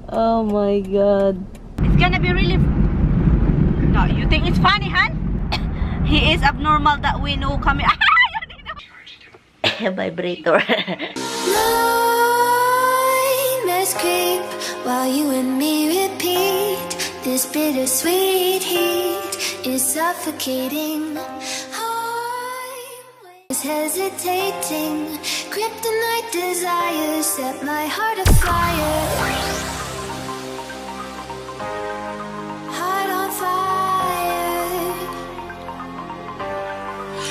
Oh my god. It's gonna be really... No, you think it's funny, huh? He is abnormal that we know coming. Vibrator. Nightmares creep while you and me repeat. This bittersweet heat is suffocating. I'm hesitating. Kryptonite desires set my heart afire. Heart on fire.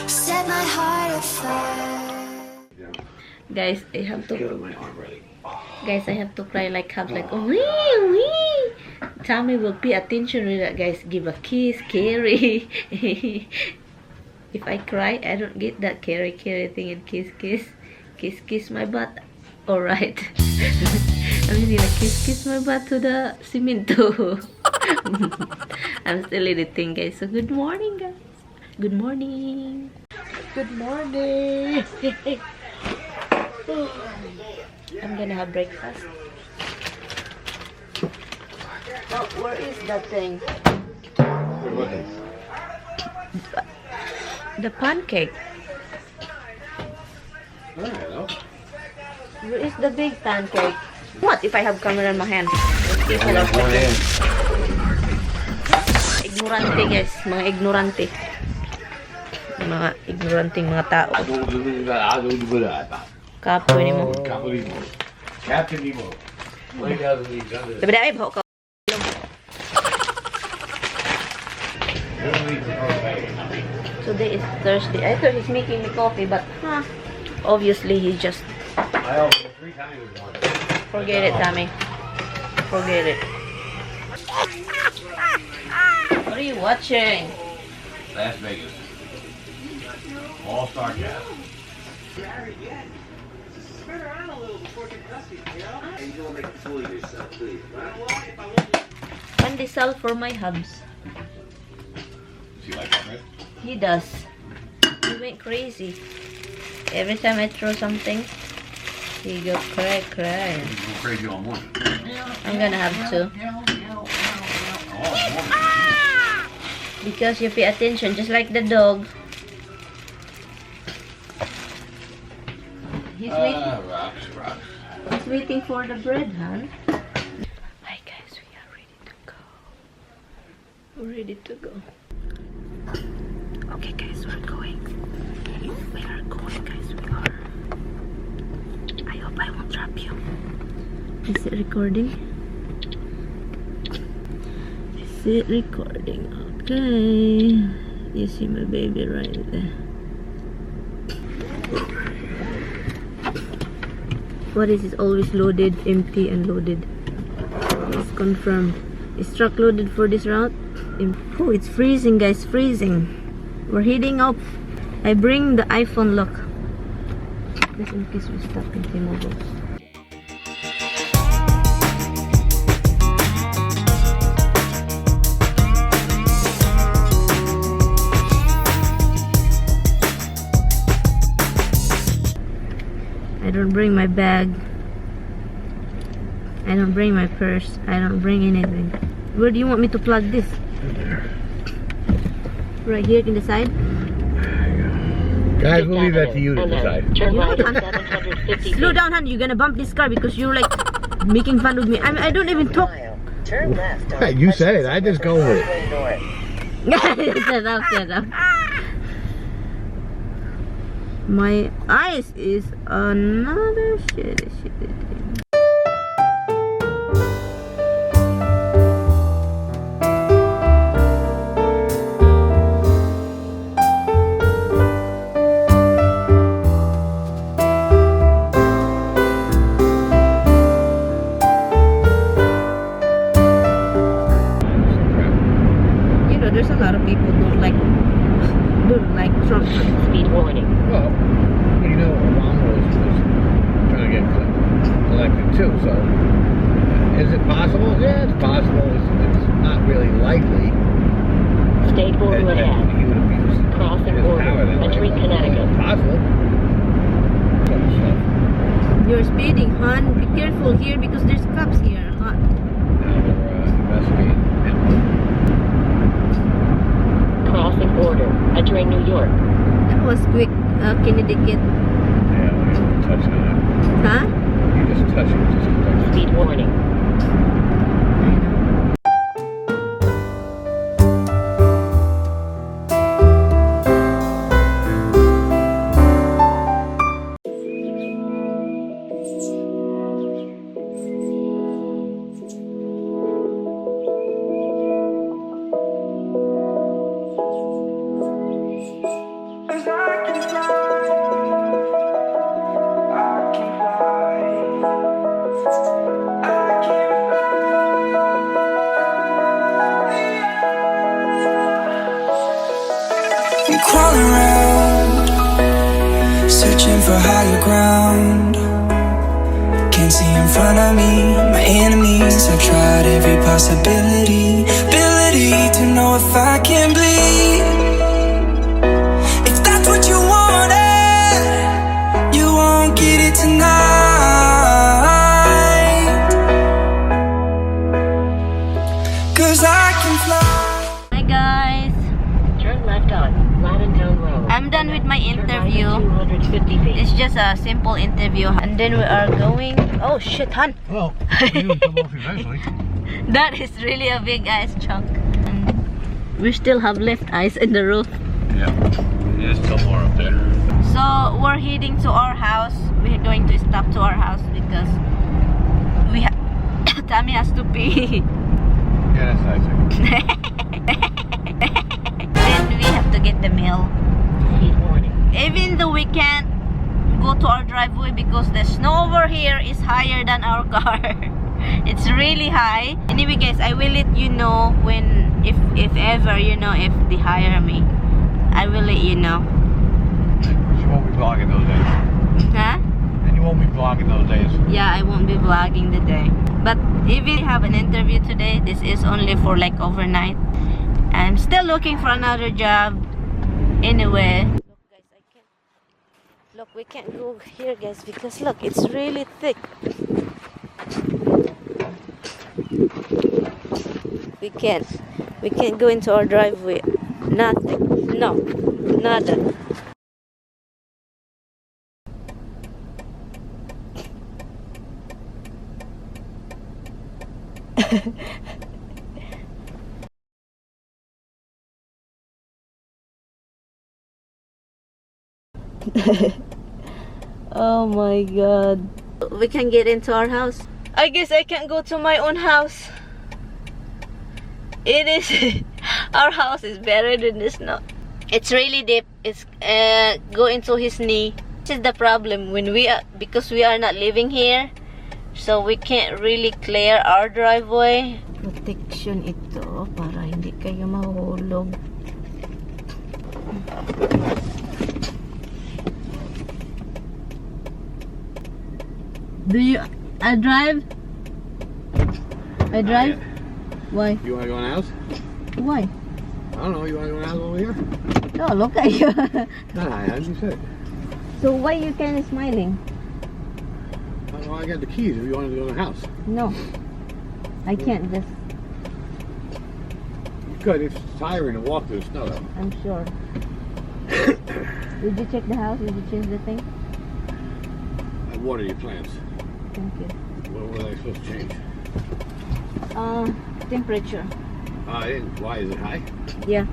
Set my heart afire. Guys, I have to... Guys, I have to cry like hug, like, oh, wee, wee. Tommy will pay attention with that, guys. Give a kiss, carry. If I cry, I don't get that carry thing and kiss my butt. Alright. I'm just gonna kiss my butt to the cemento. I'm still editing, guys. So good morning, guys. Good morning. Good morning. I'm gonna have breakfast. Oh, where is that thing? The pancake. Where is the big pancake? What if I have camera in my hand? Ignorante, guys. Mga ignorante. Mga ignoranting mga tao. Kapoy ni mo. Captain Nemo. Lay down in these other. Dabi bahok ka. Today is Thursday. I thought he's making me coffee, but obviously he's just... I opened 3 times. Forget it, Tommy. Forget it. What are you watching? Las Vegas. All-Star Cast. Pandesal for my hubs. Does he like that, right? He does. He went crazy. Every time I throw something, he goes cry. He's going crazy all morning. I'm gonna have to. Because you pay attention, just like the dog. He's waiting. Rocks. He's waiting for the bread, huh? Hi guys, we are ready to go. We're ready to go. Okay guys, we're going. We are going, guys. We are. I hope I won't drop you. Is it recording? Is it recording? Okay. You see my baby right there. What is it? Always loaded, empty, and loaded. It's confirmed. Is truck loaded for this route? Oh, it's freezing, guys. Freezing. We're heading up. I bring the iPhone lock. Just in case we stop in T-Mobile. I don't bring my bag. I don't bring my purse. I don't bring anything. Where do you want me to plug this? Right here in the side? Guys, we'll leave that to you to decide. Turn right at 750 Slow down, honey. You're gonna bump this car because you're like making fun of me. I don't even talk. Turn left. You said it. I just go with it. Shut up. My eyes is another shitty thing. You know, there's a lot of people don't like Trump. Speed warning. Well, you know, Obama was trying to get elected too, so is it possible? Yeah, it's possible. It's not really likely. State border that ahead. he would abuse Crossing his border. power that way. Entering But Connecticut. it's possible. You're speeding, hon. Be careful here because there's cops here. Now we're investigating. Crossing border. Entering New York. That was quick, Kennedy kid. Yeah, we just touched on it. Huh? You just touch it. Just touch it. Speed warning. I'm crawling around, searching for higher ground. Can't see in front of me, my enemies. I've tried every possibility, ability to know if I can bleed. If that's what you wanted, you won't get it tonight. 'Cause I can fly. Hi guys, Turn left on Lavington Road. I'm done with my Turn right interview. at 250 feet. It's just a simple interview, and then we are going. Oh shit, hon! Well, you will come off eventually. That is really a big ice chunk. And we still have left ice in the roof. Yeah, there's still more up there. So we're heading to our house. We're going to stop to our house because we Tammy has to pee. Yeah, that's nice. Then we have to get the mail. Speed warning. Even though we can't go to our driveway because the snow over here is higher than our car. It's really high. Anyway guys, I will let you know when, if ever, you know, if they hire me, I will let you know. You won't be vlogging those days. Huh? And you won't be vlogging those days. Yeah, I won't be vlogging the day. But even have an interview today, this is only for like overnight. I'm still looking for another job. Anyway, look guys, I can't. Look, we can't go here guys because look, it's really thick. We can't go into our driveway. Nothing. No, nada. Oh my god. We can get into our house. I guess I can't go to my own house. It is our house is better than this now. It's really deep. It's go into his knee. This is the problem when we are, because we are not living here, so we can't really clear our driveway. Protection ito para hindi kayo mahulog. Do you drive? I drive? Why? You want to go in the house? Why? I don't know. You want to go in the house over here? No, look at you. Not I, as you said. So why you kind of smiling? Well, I got the keys if you wanted to go in the house. No, I can't just. You could. It's tiring to walk through the snow though. I'm sure. Did you check the house? Did you change the thing? I watered your plants. Thank you. What were they supposed to change? Temperature. I didn't. Why is it high? Yeah,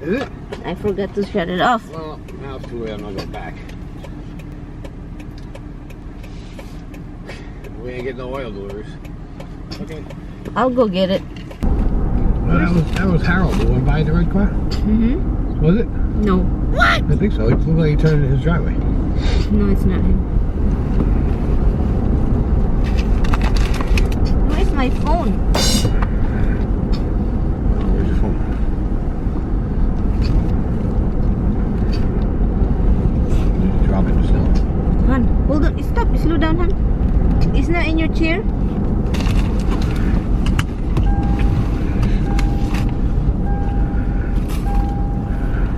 Is it? I forgot to shut it off. Well, now it's too late. I'm not going back. We ain't getting no oil deliveries. Okay. I'll go get it. Well, that was Harold. The one buying the red car? Mm-hmm. Was it? No. What? I think so. It looked like he turned in his driveway. No, it's not him. Where's my phone? Oh, where's your phone? Did you drop it in the snow? Han, hold on. Stop. Slow down, Han. It's not in your chair.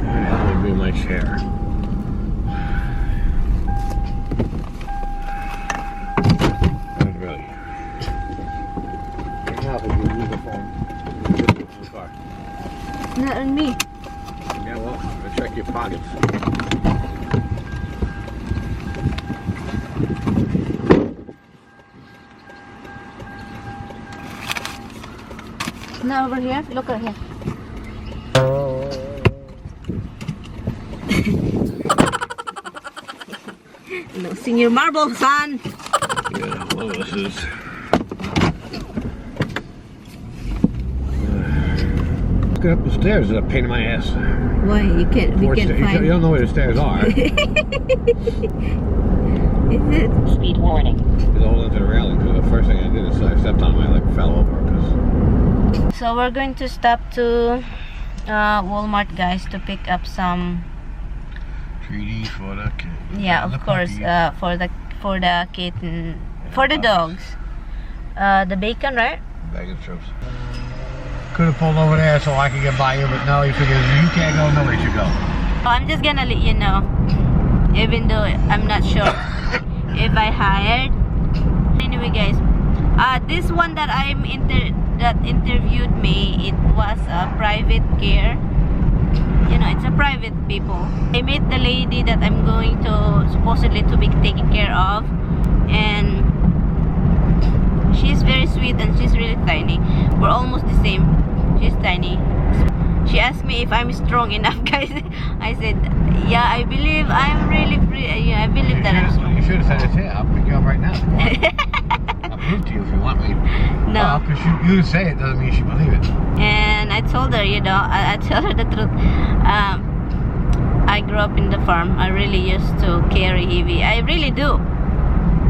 That would be my chair. are. Not on me. Yeah, well, I'll check your pockets. Now over here. Look over here. Losing your marble, son. Yeah, well, this is. Get up the stairs is a pain in my ass. Why you can't? We can't find. You don't know where the stairs are. Is it? Speed warning. Because I hold onto the railing. Because the first thing I did is I stepped on my fell over. So we're going to stop to Walmart, guys, to pick up some treaties for the kid. Yeah, of course, for the kitten, for the dogs. The bacon, right? Bacon strips. Could have pulled over there so I could get by you, but no, he figures you can't go, nobody should go. I'm just gonna let you know, even though I'm not sure if I hired. Anyway, guys, this one that that interviewed me, it was a private care. You know, it's a private people. I met the lady that I'm going to supposedly to be taking care of, and she's very sweet and she's really tiny. We're almost the same. She's tiny. She asked me if I'm strong enough, guys. I said, yeah, I believe I'm really free. Yeah, I believe that I'm strong. You should have said it here. I'll pick you up right now if you want. I'll prove to you if you want me. No. Because you say it doesn't mean she believe it. And I told her, you know, I told her the truth. I grew up in the farm. I really used to carry heavy. I really do.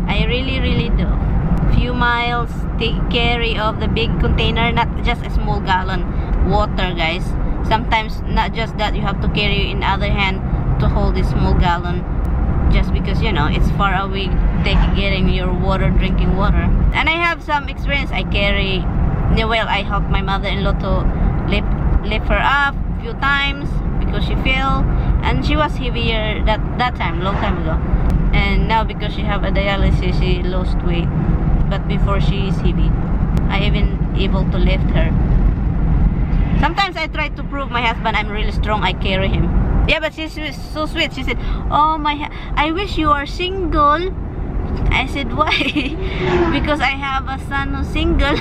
I really do. Few miles, take carry of the big container, not just a small gallon water, guys. Sometimes not just that, you have to carry in other hand to hold this small gallon, just because, you know, it's far away getting your water, drinking water. And I have some experience. I carry, well, I helped my mother-in-law to lift her up a few times because she fell, and she was heavier that time, long time ago. And now because she have a dialysis, she lost weight. But before, she is heavy. I even able to lift her. Sometimes I try to prove my husband I'm really strong. I carry him. Yeah, but she's so sweet. She said, "Oh I wish you are single." I said, "Why?" Because I have a son who's single.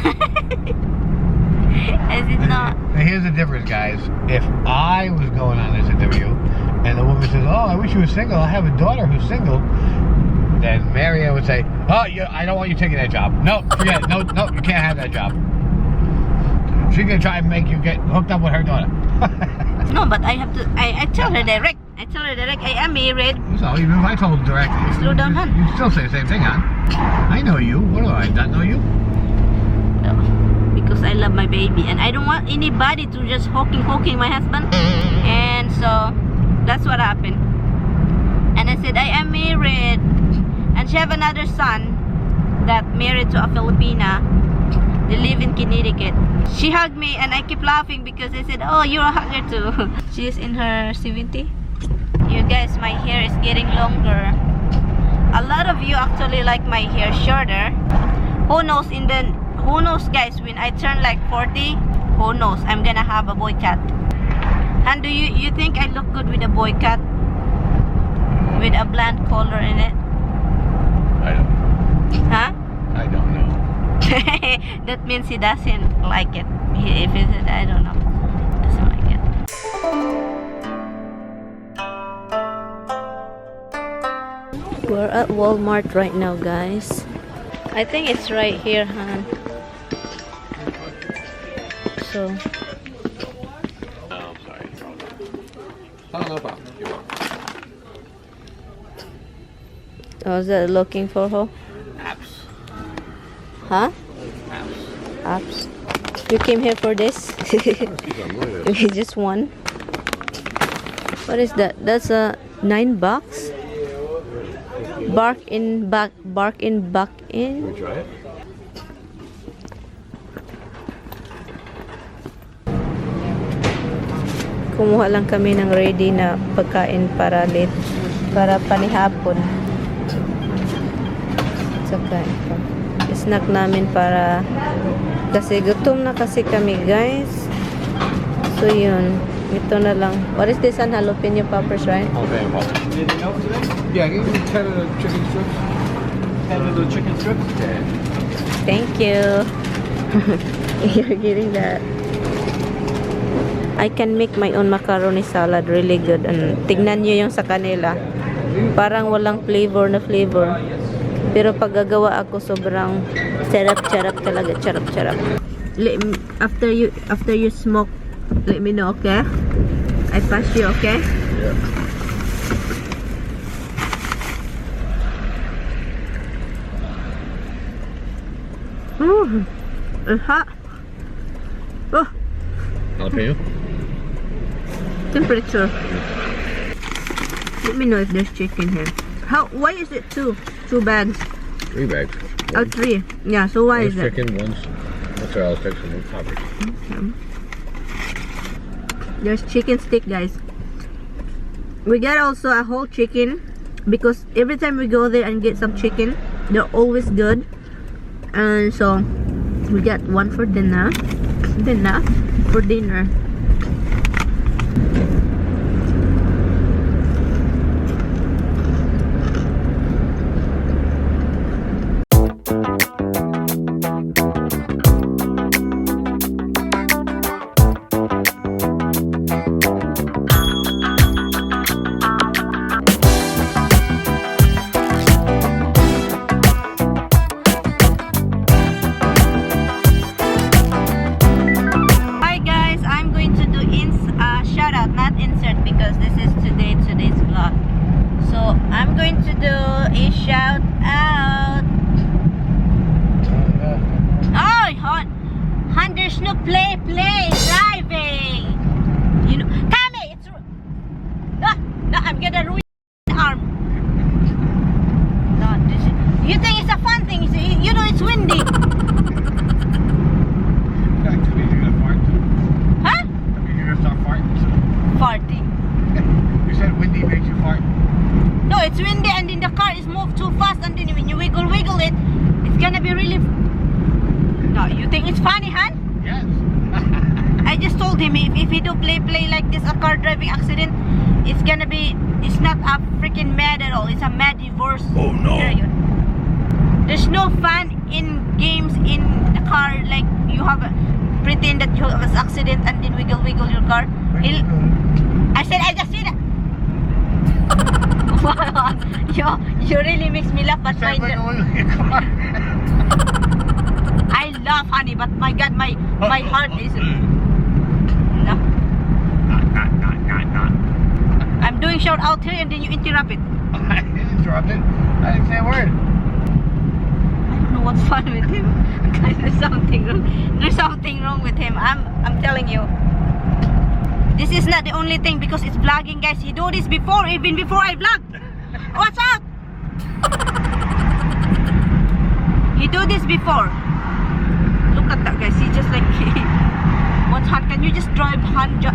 I said, "No." Now here's the difference, guys. If I was going on this interview and the woman says, "Oh, I wish you were single. I have a daughter who's single," then MaryAnn would say, "Oh, I don't want you taking that job. No, forget it. No, you can't have that job." She's gonna try and make you get hooked up with her daughter. No, but I have to. I tell her direct. I am married. So even if I told directly, Slow down, hon. You still say the same thing, hon. I know you. What do I not know you? No, because I love my baby, and I don't want anybody to just hooking my husband. And so that's what happened. And I said, I am married, and she have another son that married to a Filipina. They live in Connecticut. She hugged me, and I keep laughing because I said, "Oh, you're a hugger too." She's in her 70. You guys, my hair is getting longer. A lot of you actually like my hair shorter. Who knows, guys, when I turn like 40, who knows, I'm gonna have a boy cut. And do you think I look good with a boy cut? With a blonde color in it? I don't. Huh? I don't know. That means he doesn't like it. If it's, I don't know. Doesn't like it. We're at Walmart right now, guys. I think it's right here, huh? So. Oh, I'm sorry. Oh, no problem. You're welcome. Was that looking for her? Apps. Huh? Apps. Apps. You came here for this? Just one. What is that? That's a $9. Bark in. Can we try it? Kumuha lang kami ng ready na pagkain para panihapon. Saka snack namin para kasi gutom na kasi kami, guys. So yun, ito na lang. What is this? An jalapeno poppers, right? Okay, well. Anything else today? Yeah, give me 10 of the chicken strips. 10 of the chicken strips? Yeah. Thank you. You're getting that. I can make my own macaroni salad really good. And tignan nyo yung sa kanila. Parang walang flavor na flavor. Pero pag gagawa ako, sobrang charap talaga. Charap. After you smoke, let me know, okay? I pass you, okay? Yeah. Ooh, it's hot. Oh, Jalapeno? temperature. Let me know if there's chicken here. Why is it two bags? 3 bags. Oh, 3. Yeah, so why One's is that? chicken, one's mozzarella sticks, and one's poppers. Okay. There's chicken stick, guys. We got also a whole chicken because every time we go there and get some chicken, they're always good. And so we got one for dinner. For dinner. If you do play like this, a car driving accident, it's not a freaking mad at all. It's a mad divorce. Oh no. Period. There's no fun in games in the car, like you have pretend that you have an accident and then wiggle your car. I just said that. you really makes me laugh, but I laugh, honey, but my God, my heart is. I'm doing shout out here and then you interrupt it. I didn't interrupt it. I didn't say a word. I don't know what's fun with him. Guys, there's something wrong. There's something wrong with him. I'm telling you. This is not the only thing because it's vlogging, guys. He do this before, even before I vlog. Watch out! He do this before. Look at that, guys. He just like one hand. Can you just drive hand?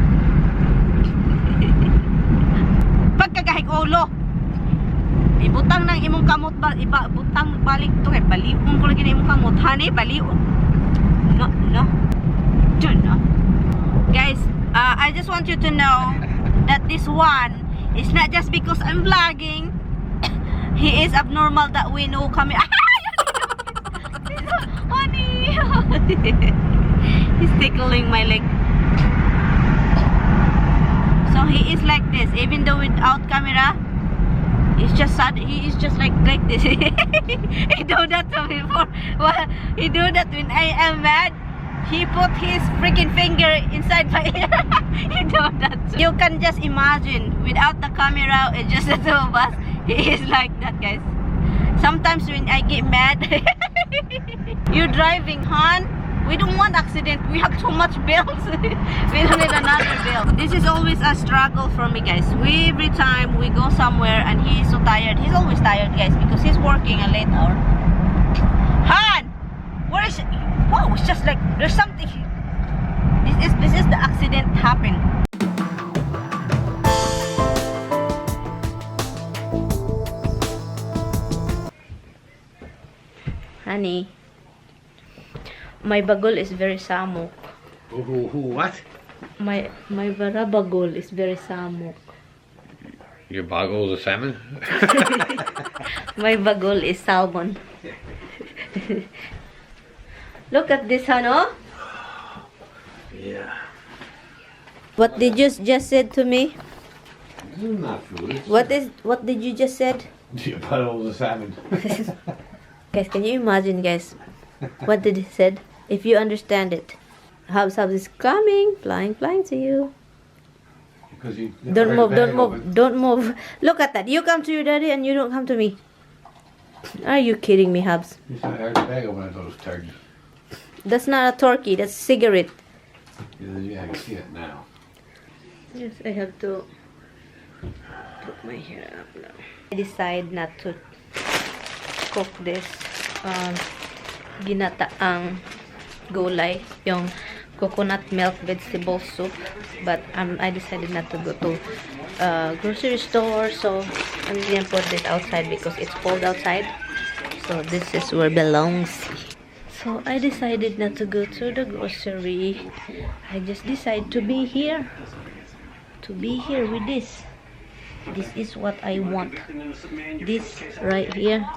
Pagkagahig ulo. Ibutang ng imong kamot ba, iba butang balik to kay baliwon ko lagi na imong kamot, honey, baliwon. No. Guys, I just want you to know that this one is not just because I'm vlogging. He is abnormal that we know coming. Honey. He's tickling my leg. So he is like this, even though without camera, he's just sad. He is just like this. He do that to me before. Well, he do that when I am mad. He put his freaking finger inside my ear. He do that. You can just imagine without the camera, it's just the two of us. He is like that, guys. Sometimes when I get mad, you're driving, hon. We don't want accident. We have too much bills. We don't need another bill. This is always a struggle for me, guys. Every time we go somewhere and he's so tired. He's always tired, guys, because he's working a late hour. Han! Where is it? Wow, it's just like there's something. This is the accident happened. Honey. My bagol is very samok. Who what? My barabagol is very samok. Your boggle is a salmon? My bagol is salmon. Look at this, Hano. Yeah. What did you just said to me? This is not food. What did you just said? Your bottle is a salmon. Guys, can you imagine, guys? What did he said? If you understand it. Hubs is coming, flying to you. Because you Don't move. Look at that. You come to your daddy and you don't come to me. Are you kidding me, Hubs? You should have heard the bag open at those turkeys. That's not a turkey, that's cigarette. Yeah, I can see it now. Yes, I have to put my hair up now. I decide not to cook this ginataang gulay, yung coconut milk vegetable soup, but I decided not to go to grocery store, so I'm gonna put this outside because it's cold outside, so this is where it belongs. So I decided not to go to the grocery. I just decided to be here with this. This is what I want. This right here.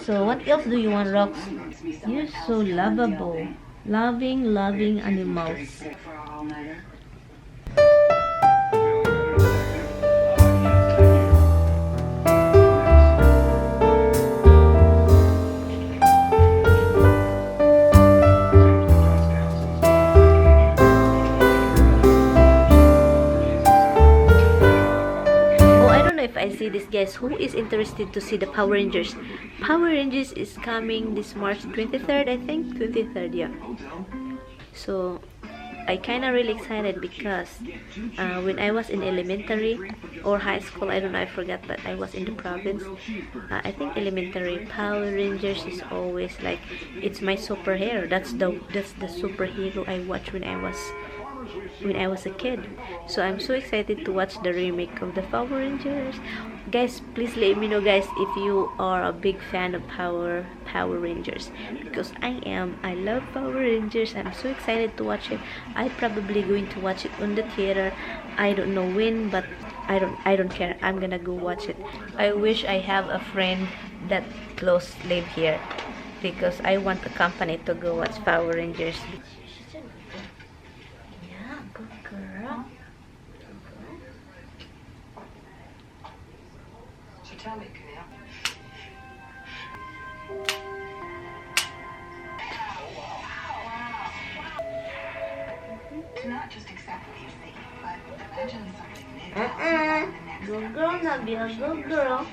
So what else do you want, Rox? You're so lovable. Loving animals. I see this, guys. Who is interested to see the Power Rangers? Power Rangers is coming this March 23rd, I think. 23rd, yeah. So I kinda really excited because when I was in elementary or high school, I don't know, I forgot, but I was in the province. I think elementary, Power Rangers is always like, it's my superhero. That's the superhero I watched when I was a kid. So I'm so excited to watch the remake of the Power Rangers. Guys, please let me know, guys, if you are a big fan of Power Rangers, because I am. I love Power Rangers. I'm so excited to watch it. I'm probably going to watch it on the theater. I don't know when, but I don't care. I'm gonna go watch it. I wish I have a friend that close live here, because I want a company to go watch Power Rangers. Girl. So tell me, Camille. To not just accept what you see, but imagine something new. Good girl now, be a good girl.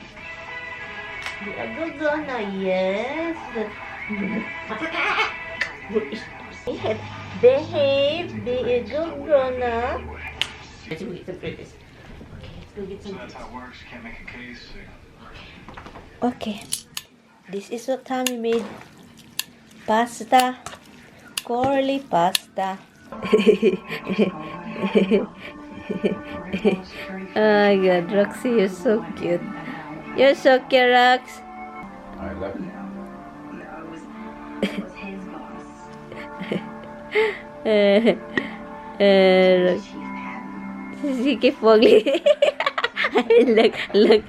Be a good girl now, yes. Behave, be a good girl now. Let's go get some breakfast. Okay, let's go get some breakfast. That's how it works. You can't make a case. Okay, this is what Tommy made. Pasta. Curly pasta. Oh my god, Roxy, you're so cute. You're so cute, Rox. I love you. She keep falling. Look.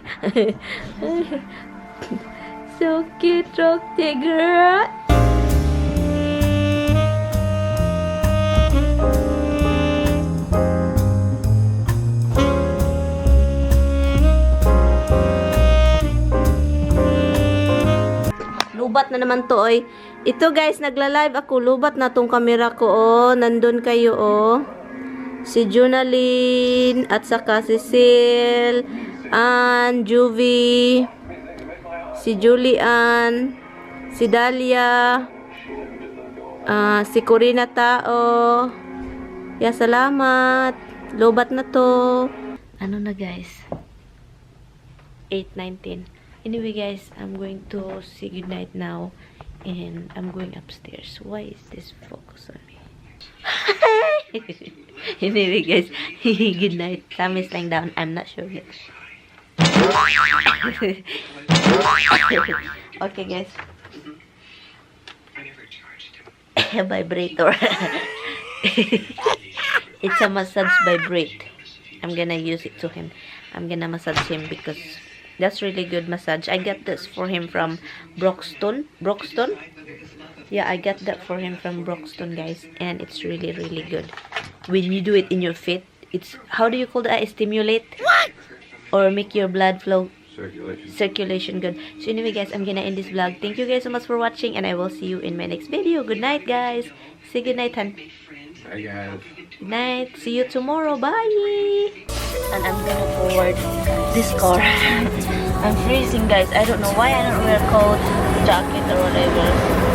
So cute, Roxy girl. Lubat na naman to, oy. Ito, guys, nagla-live ako. Lubat na tong camera ko, oh. Nandun kayo, oh. Si Junaline, at saka si Sil, Ann, Juvie, si Julian, si Dalia, si Corina Tao. Ya, salamat. Lubat na to. Ano na, guys? 8:19. Anyway, guys, I'm going to say goodnight now. And I'm going upstairs. Why is this focus on me? Anyway, guys, good night. Sam is lying down. I'm not sure yet. Okay, guys. vibrator. It's a massage vibrate. I'm gonna use it to him. I'm gonna massage him because that's really good massage. I got this for him from Broxton. Yeah, I got that for him from Broxton, guys, and it's really good. When you do it in your feet, it's, how do you call that? Stimulate or make your blood flow, circulation good. So anyway, guys, I'm gonna end this vlog. Thank you guys so much for watching, and I will see you in my next video. Good night, guys. Say good night, hun. Bye, guys. Good night. See you tomorrow. Bye. And I'm gonna forward this car. I'm freezing, guys. I don't know why I don't wear coat, jacket, or whatever.